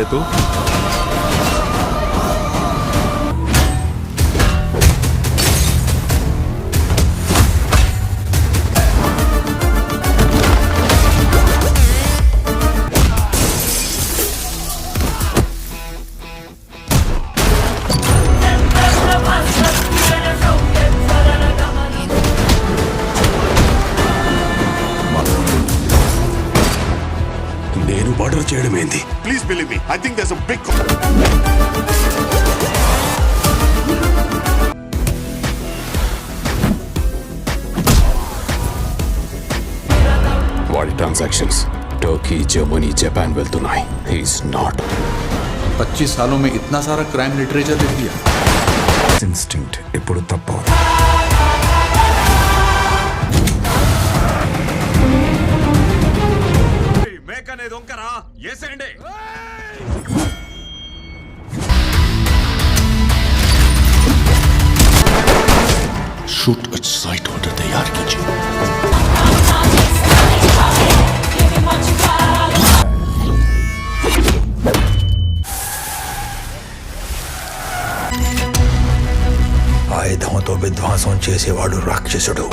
रे तू? నేను మర్డర్ చేయడం ఏంది? Please believe me, I think there's a big వాడి ట్రాంజాక్షన్స్ టర్కీ, జర్మనీ, जापान వెళ్తున్నాయి. హి ఇస్ నాట్ 25 सालों में इतना सारा क्राइम लिटरेचर लिख दिया. ఇన్స్టింక్ట్ ఎప్పుడు తప్పదు. మేకనే దొంకరా ఏసేండి. शूट एट साइट ऑर्डर तैयार कीजिए. ఆయుధంతో విధ్వంసం చేసేవాడు రాక్షసుడు.